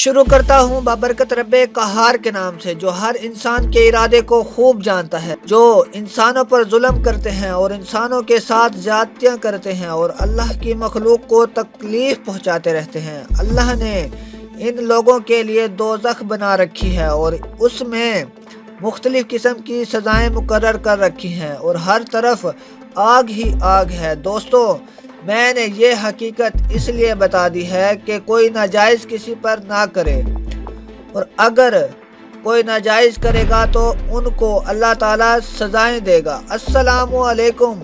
شروع کرتا ہوں بابرکت رب قہار کے نام سے، جو ہر انسان کے ارادے کو خوب جانتا ہے، جو انسانوں پر ظلم کرتے ہیں اور انسانوں کے ساتھ زیادتیاں کرتے ہیں اور اللہ کی مخلوق کو تکلیف پہنچاتے رہتے ہیں۔ اللہ نے ان لوگوں کے لیے دوزخ بنا رکھی ہے اور اس میں مختلف قسم کی سزائیں مقرر کر رکھی ہیں اور ہر طرف آگ ہی آگ ہے۔ دوستو، میں نے یہ حقیقت اس لیے بتا دی ہے کہ کوئی ناجائز کسی پر نہ کرے، اور اگر کوئی ناجائز کرے گا تو ان کو اللہ تعالیٰ سزائیں دے گا۔ السلام علیکم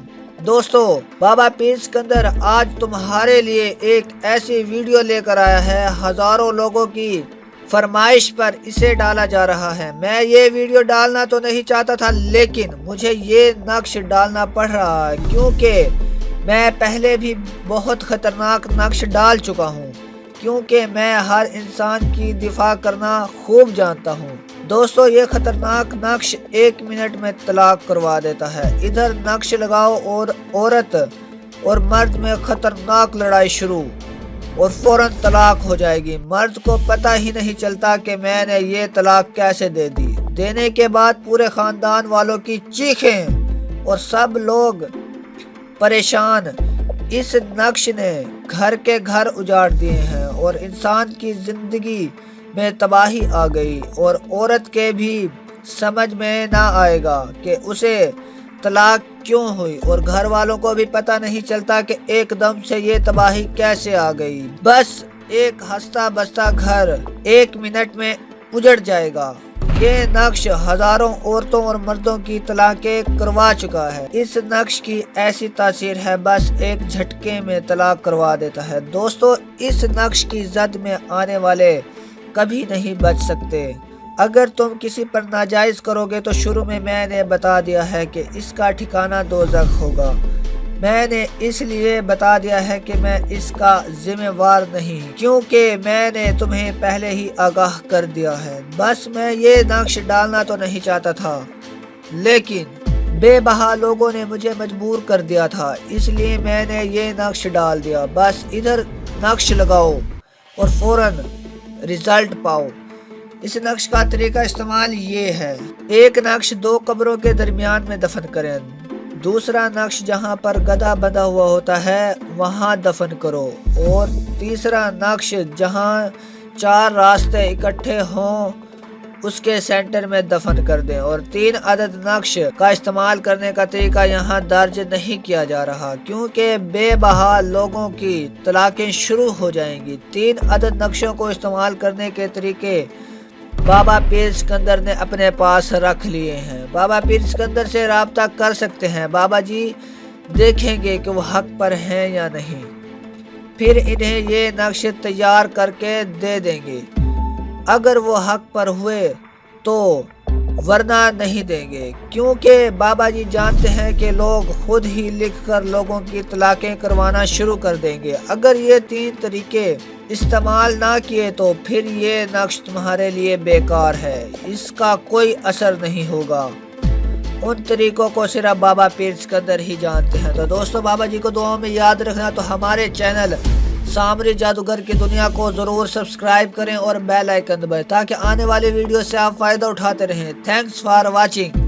دوستو، بابا پیر سکندر آج تمہارے لیے ایک ایسی ویڈیو لے کر آیا ہے، ہزاروں لوگوں کی فرمائش پر اسے ڈالا جا رہا ہے۔ میں یہ ویڈیو ڈالنا تو نہیں چاہتا تھا، لیکن مجھے یہ نقش ڈالنا پڑ رہا ہے کیونکہ میں پہلے بھی بہت خطرناک نقش ڈال چکا ہوں، کیونکہ میں ہر انسان کی دفاع کرنا خوب جانتا ہوں۔ دوستو، یہ خطرناک نقش 1 منٹ میں طلاق کروا دیتا ہے۔ ادھر نقش لگاؤ اور عورت اور مرد میں خطرناک لڑائی شروع اور فوراً طلاق ہو جائے گی۔ مرد کو پتہ ہی نہیں چلتا کہ میں نے یہ طلاق کیسے دے دی۔ دینے کے بعد پورے خاندان والوں کی چیخیں اور سب لوگ پریشان۔ اس نقش نے گھر کے گھر اجاڑ دیے ہیں اور انسان کی زندگی میں تباہی آ گئی، اور عورت کے بھی سمجھ میں نہ آئے گا کہ اسے طلاق کیوں ہوئی، اور گھر والوں کو بھی پتہ نہیں چلتا کہ ایک دم سے یہ تباہی کیسے آ گئی۔ بس ایک ہنستا بستا گھر 1 منٹ میں اجڑ جائے گا۔ یہ نقش ہزاروں عورتوں اور مردوں کی طلاقیں کروا چکا ہے۔ اس نقش کی ایسی تاثیر ہے، بس ایک جھٹکے میں طلاق کروا دیتا ہے۔ دوستو، اس نقش کی زد میں آنے والے کبھی نہیں بچ سکتے۔ اگر تم کسی پر ناجائز کرو گے تو شروع میں نے بتا دیا ہے کہ اس کا ٹھکانہ دوزخ ہوگا۔ میں نے اس لیے بتا دیا ہے کہ میں اس کا ذمہ وار نہیں، کیونکہ میں نے تمہیں پہلے ہی آگاہ کر دیا ہے۔ بس میں یہ نقش ڈالنا تو نہیں چاہتا تھا، لیکن بے بہا لوگوں نے مجھے مجبور کر دیا تھا، اس لیے میں نے یہ نقش ڈال دیا۔ بس ادھر نقش لگاؤ اور فوراً رزلٹ پاؤ۔ اس نقش کا طریقہ استعمال یہ ہے: ایک نقش 2 قبروں کے درمیان میں دفن کریں، دوسرا نقش جہاں پر گدھا بندھا ہوا ہوتا ہے وہاں دفن کرو، اور تیسرا نقش جہاں 4 راستے اکٹھے ہوں اس کے سینٹر میں دفن کر دیں، اور 3 عدد نقش کا استعمال کرنے کا طریقہ یہاں درج نہیں کیا جا رہا کیونکہ بے بہا لوگوں کی طلاقیں شروع ہو جائیں گی۔ 3 عدد نقشوں کو استعمال کرنے کے طریقے بابا پیر سکندر نے اپنے پاس رکھ لیے ہیں۔ بابا پیر سکندر سے رابطہ کر سکتے ہیں، بابا جی دیکھیں گے کہ وہ حق پر ہیں یا نہیں، پھر انہیں یہ نقش تیار کر کے دے دیں گے۔ اگر وہ حق پر ہوئے تو، ورنہ نہیں دیں گے، کیونکہ بابا جی جانتے ہیں کہ لوگ خود ہی لکھ کر لوگوں کی طلاقیں کروانا شروع کر دیں گے۔ اگر یہ 3 طریقے استعمال نہ کیے تو پھر یہ نقش تمہارے لیے بیکار ہے، اس کا کوئی اثر نہیں ہوگا۔ ان طریقوں کو صرف بابا پیر سکندر ہی جانتے ہیں۔ تو دوستو، بابا جی کو دعاؤں میں یاد رکھنا، تو ہمارے چینل سامری جادوگر کی دنیا کو ضرور سبسکرائب کریں اور بیل آئیکن دبائیں تاکہ آنے والی ویڈیو سے آپ فائدہ اٹھاتے رہیں۔ Thanks for watching.